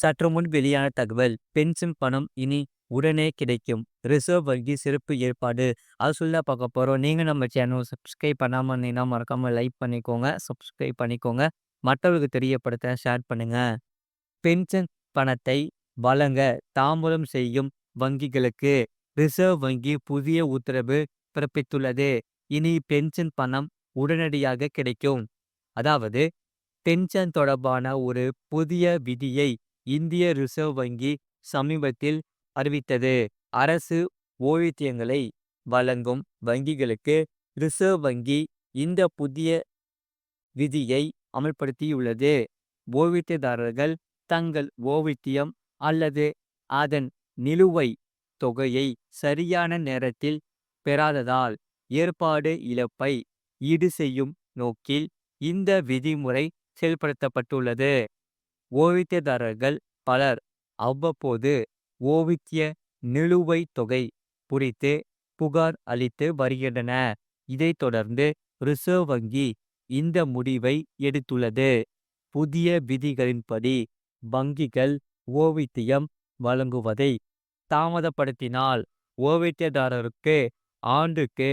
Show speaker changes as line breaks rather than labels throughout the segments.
சற்று முன் வெளியான தகவல் பென்ஷன் பணம் இனி உடனே கிடைக்கும். ரிசர்வ் வங்கி சிறப்பு ஏற்பாடு. அது சொல்ல பார்க்க போறோம். நீங்க நம்ம சேனல் சப்ஸ்கிரைப் பண்ணாம இருந்தீங்கன்னா மறக்காம லைக் பண்ணிக்கோங்க, சப்ஸ்கிரைப் பண்ணிக்கோங்க. மற்றவர்களுக்கு தெரியப்படுத்த ஷேர் பண்ணுங்க. பென்ஷன் பணத்தை வழங்க தாமதம் செய்யும் வங்கிகளுக்கு ரிசர்வ் வங்கி புதிய உத்தரவு பிறப்பித்துள்ளது. இனி பென்ஷன் பணம் உடனடியாக கிடைக்கும். அதாவது பென்ஷன் தொடர்பான ஒரு புதிய விதியை இந்திய ரிசர்வ் வங்கி சமீபத்தில் அறிவித்தது. அரசு ஓய்வூதியங்களை வழங்கும் வங்கிகளுக்கு ரிசர்வ் வங்கி இந்த புதிய விதியை அமல்படுத்தியுள்ளது. ஓய்வூதியதாரர்கள் தங்கள் ஓய்வூதியம் அல்லது அதன் நிலுவைத் தொகையை சரியான நேரத்தில் பெறாததால் ஏற்படும் இழப்பை ஈடு செய்யும் நோக்கில் இந்த விதிமுறை செயல்படுத்தப்பட்டுள்ளது. ஓய்வூதியதாரர்கள் பலர் அவ்வப்போது ஓய்வூதிய நிலுவைத் தொகை குறித்து புகார் அளித்து வருகின்றனர். இதைத் தொடர்ந்து ரிசர்வ் வங்கி இந்த முடிவை எடுத்துள்ளது. புதிய விதிகளின்படி வங்கிகள் ஓய்வூதியம் வழங்குவதை தாமதப்படுத்தினால் ஓய்வூதியதாரருக்கு ஆண்டுக்கு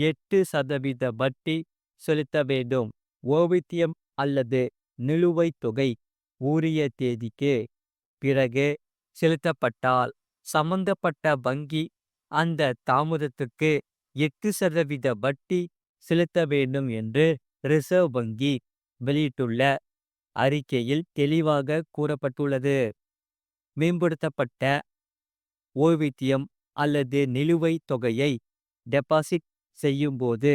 8% வட்டி செலுத்த வேண்டும். ஓய்வூதியம் அல்லது நிலுவைத் தொகை உரிய தேதிக்கு பிறகு செலுத்தப்பட்டால் சம்பந்தப்பட்ட வங்கி அந்த தாமதத்துக்கு 8% வட்டி செலுத்த வேண்டும் என்று ரிசர்வ் வங்கி வெளியிட்டுள்ள அறிக்கையில் தெளிவாக கூறப்பட்டுள்ளது. மேம்படுத்தப்பட்ட ஓய்வூதியம் அல்லது நிலுவைத் தொகையை டெபாசிட் செய்யும்போது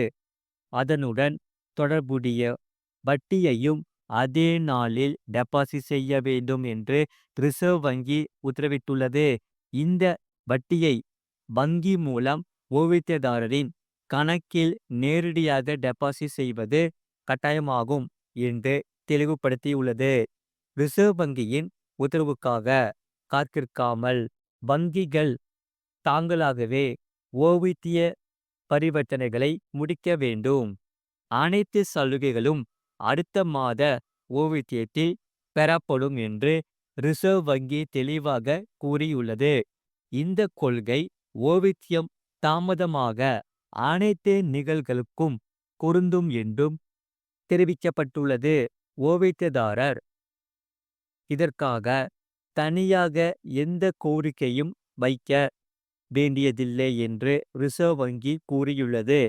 அதனுடன் தொடர்புடைய வட்டியையும் அதே நாளில் டெபாசிட் செய்ய வேண்டும் என்று ரிசர்வ் வங்கி உத்தரவிட்டுள்ளது. இந்த வட்டியை வங்கி மூலம் ஓய்வூதியதாரரின் கணக்கில் நேரடியாக டெபாசிட் செய்வது கட்டாயமாகும் என்று தெளிவுபடுத்தியுள்ளது. ரிசர்வ் வங்கியின் உத்தரவுக்காக காத்திருக்காமல் வங்கிகள் தாங்களாகவே ஓய்வூதிய பரிவர்த்தனைகளை முடிக்க வேண்டும். அனைத்து சலுகைகளும் அடுத்த மாத ஓய்வூதியத்தில் பெறப்படும் என்று ரிசர்வ் வங்கி தெளிவாக கூறியுள்ளது. இந்த கொள்கை ஓய்வூதியம் தாமதமாக அனைத்து நிகழ்வுகளுக்கும் பொருந்தும் என்றும் தெரிவிக்கப்பட்டுள்ளது. ஓய்வூதியதாரர் இதற்காக தனியாக எந்த கோரிக்கையும் வைக்க வேண்டியதில்லை என்று ரிசர்வ் வங்கி கூறியுள்ளது.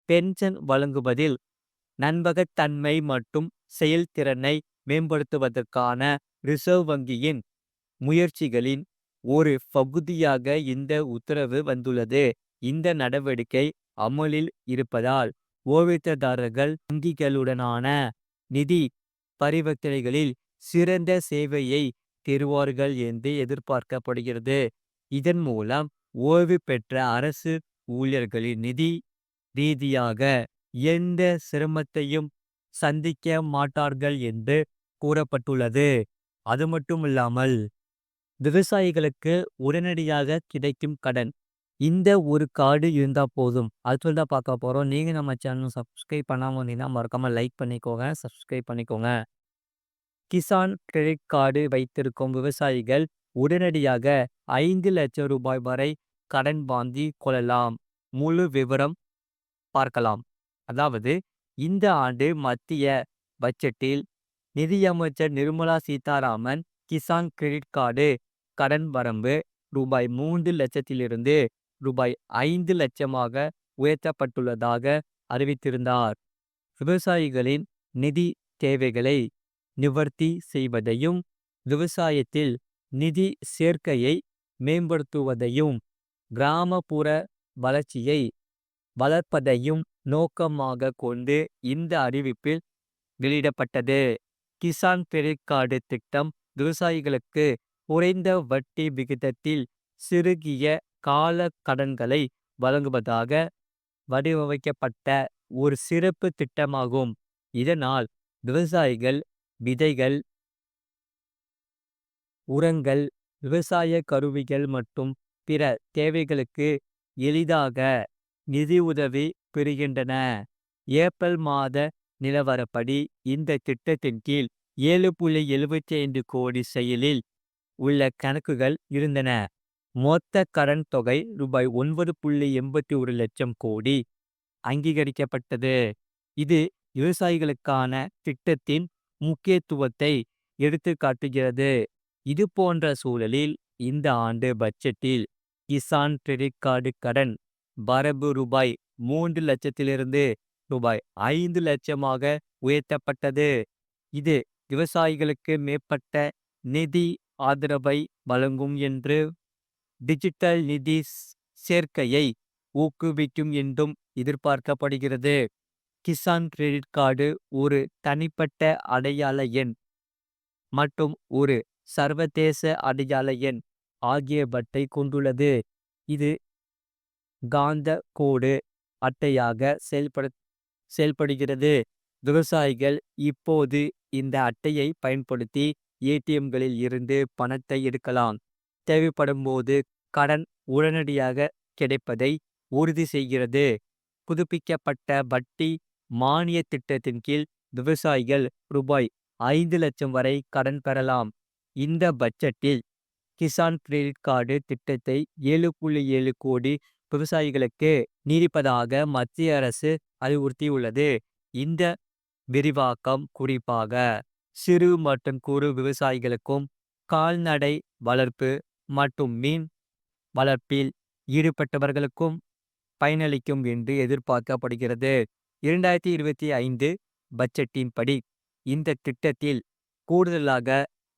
பென்ஷன் வழங்குவதில் நம்பகத்தன்மை மற்றும் செயல்திறனை மேம்படுத்துவதற்கான ரிசர்வ் வங்கியின் முயற்சிகளின் ஒரு பகுதியாக இந்த உத்தரவு வந்துள்ளது. இந்த நடவடிக்கை அமலில் இருப்பதால் ஓய்வூதியதாரர்கள் வங்கிகளுடனான நிதி பரிவர்த்தனைகளில் சிறந்த சேவையை பெறுவார்கள் என்று எதிர்பார்க்கப்படுகிறது. இதன் மூலம் ஓய்வு பெற்ற அரசு ஊழியர்களின் நிதி ரீதியாக எந்த சிரமத்தையும் சந்திக்க மாட்டார்கள் என்று கூறப்பட்டுள்ளது. அது மட்டுமில்லாமல் விவசாயிகளுக்கு உடனடியாக கிடைக்கும் கடன். இந்த ஒரு கார்டு இருந்தா போதும். அது சொல்லி தான் பார்க்க போறோம். நீங்க நம்ம சேனல் சப்ஸ்கிரைப் பண்ணாம இருந்தீங்கன்னா மறக்காம லைக் பண்ணிக்கோங்க, சப்ஸ்கிரைப் பண்ணிக்கோங்க. கிசான் கிரெடிட் கார்டு வைத்திருக்கும் விவசாயிகள் உடனடியாக 5 லட்சம் ரூபாய் வரை கடன் வாங்கிக் கொள்ளலாம். முழு விவரம் பார்க்கலாம். அதாவது இந்த ஆண்டு மத்திய பட்ஜெட்டில் நிதியமைச்சர் நிர்மலா சீதாராமன் கிசான் கிரெடிட் கார்டு கடன் வரம்பு ரூபாய் 3 லட்சத்திலிருந்து ரூபாய் 5 லட்சமாக உயர்த்தப்பட்டுள்ளதாக அறிவித்திருந்தார். விவசாயிகளின் நிதி தேவைகளை நிவர்த்தி செய்வதையும் விவசாயத்தில் நிதி சேர்க்கையை மேம்படுத்துவதையும் கிராமப்புற வளர்ச்சியை வளர்ப்பதையும் நோக்கமாக கொண்டு இந்த அறிவிப்பில் வெளியிடப்பட்டது. கிசான் கிரெடிட் கார்டு திட்டம் விவசாயிகளுக்கு குறைந்த வட்டி விகிதத்தில் சிறுகிய கால கடன்களை வழங்குவதாக வடிவமைக்கப்பட்ட ஒரு சிறப்பு திட்டமாகும். இதனால் விவசாயிகள் விதைகள், உரங்கள், விவசாய கருவிகள் மற்றும் பிற தேவைகளுக்கு எளிதாக நிதியுதவி பெறுகின்றன. ஏப்ரல் மாத நிலவரப்படி இந்த திட்டத்தின் கீழ் 7.75 கோடி செயலில் உள்ள கணக்குகள் இருந்தன. மொத்த கடன் தொகை ரூபாய் 9.81 லட்சம் கோடி அங்கீகரிக்கப்பட்டது. இது விவசாயிகளுக்கான திட்டத்தின் முக்கியத்துவத்தை எடுத்துக்காட்டுகிறது. இது போன்ற சூழலில் இந்த ஆண்டு பட்ஜெட்டில் கிசான் கிரெடிட் கார்டு கடன் வரவு ரூபாய் 3 லட்சத்திலிருந்து ரூபாய் 5 லட்சமாக உயர்த்தப்பட்டது. இது விவசாயிகளுக்கு மேம்பட்ட நிதி ஆதரவை வழங்கும் என்று டிஜிட்டல் நிதி சேர்க்கையை ஊக்குவிக்கும் என்றும் எதிர்பார்க்கப்படுகிறது. கிசான் கிரெடிட் கார்டு ஒரு தனிப்பட்ட அடையாள எண் மற்றும் ஒரு சர்வதேச அடையாள எண் ஆகியவற்றை கொண்டுள்ளது. இது காந்த கோடு அட்டையாக செயல்படுகிறது. விவசாயிகள் இப்போது இந்த அட்டையை பயன்படுத்தி ஏடிஎம்களில் இருந்து பணத்தை எடுக்கலாம். தேவைப்படும் போது கடன் உடனடியாக கிடைப்பதை உறுதி செய்கிறது. புதுப்பிக்கப்பட்ட வட்டி மானிய திட்டத்தின் கீழ் விவசாயிகள் ரூபாய் 5 லட்சம் வரை கடன் பெறலாம். இந்த பட்ஜெட்டில் கிசான் கிரெடிட் கார்டு திட்டத்தை 7.7 கோடி விவசாயிகளுக்கு நீடிப்பதாக மத்திய அரசு அறிவுறுத்தியுள்ளது. இந்த விரிவாக்கம் குறிப்பாக சிறு மற்றும் குறு விவசாயிகளுக்கும் கால்நடை வளர்ப்பு மற்றும் மீன் வளர்ப்பில் ஈடுபட்டவர்களுக்கும் பயனளிக்கும் என்று எதிர்பார்க்கப்படுகிறது. 2025 பட்ஜெட்டின் படி இந்த திட்டத்தில் கூடுதலாக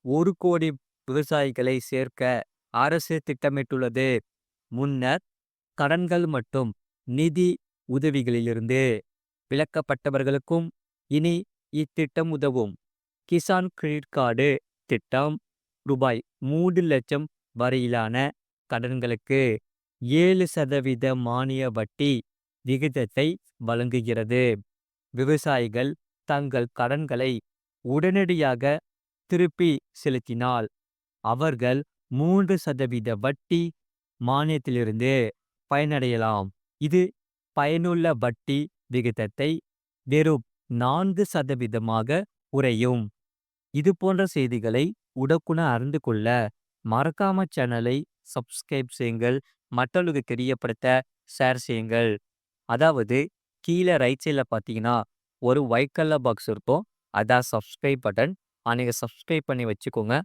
1 கோடி விவசாயிகளை சேர்க்க அரசு திட்டமிட்டுள்ளது. முன்னர் கடன்கள் மற்றும் நிதி உதவிகளிலிருந்து விலக்கப்பட்டவர்களுக்கும் இனி இத்திட்டம் உதவும். கிசான் கிரெடிட் கார்டு திட்டம் ரூபாய் 3 லட்சம் வரையிலான கடன்களுக்கு 7% மானிய வட்டி விகிதத்தை வழங்குகிறது. விவசாயிகள் தங்கள் கடன்களை உடனடியாக திருப்பி செலுத்தினால் அவர்கள் 3% வட்டி மானியத்திலிருந்து பயனடையலாம். இது பயனுள்ள வட்டி விகிதத்தை வெறும் 4% குறையும். இது போன்ற செய்திகளை உடனுக்குடன் அறிந்து கொள்ள மறக்காம சேனலை சப்ஸ்கிரைப் செய்யுங்கள். மற்றவர்களுக்கு தெரியப்படுத்த ஷேர் செய்யுங்கள். அதாவது கீழே ரைட் சைடில் பார்த்தீங்கன்னா ஒரு ஒயிட் கலர் பாக்ஸ் இருக்கும். அதான் சப்ஸ்கிரைப் பட்டன். நீங்கள் சப்ஸ்கிரைப் பண்ணி வச்சுக்கோங்க.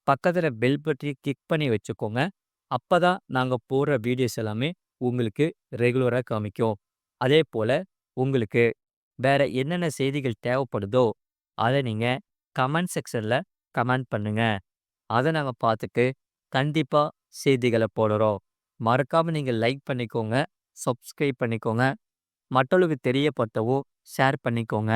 பக்கத்தில் பெல் பட்டனை கிளிக் பண்ணி வச்சுக்கோங்க. அப்போ தான் நாங்கள் போடுற வீடியோஸ் எல்லாமே உங்களுக்கு ரெகுலராக காமிக்கும். அதே போல் உங்களுக்கு வேறு என்னென்ன செய்திகள் தேவைப்படுதோ அதை நீங்கள் கமெண்ட் செக்ஷனில் கமெண்ட் பண்ணுங்கள். அதை நாங்கள் பார்த்துட்டு கண்டிப்பாக செய்திகளை போடுறோம். மறக்காமல் நீங்கள் லைக் பண்ணிக்கோங்க, சப்ஸ்கிரைப் பண்ணிக்கோங்க, மற்றவர்களுக்கு தெரியப்படுத்தவும் ஷேர் பண்ணிக்கோங்க.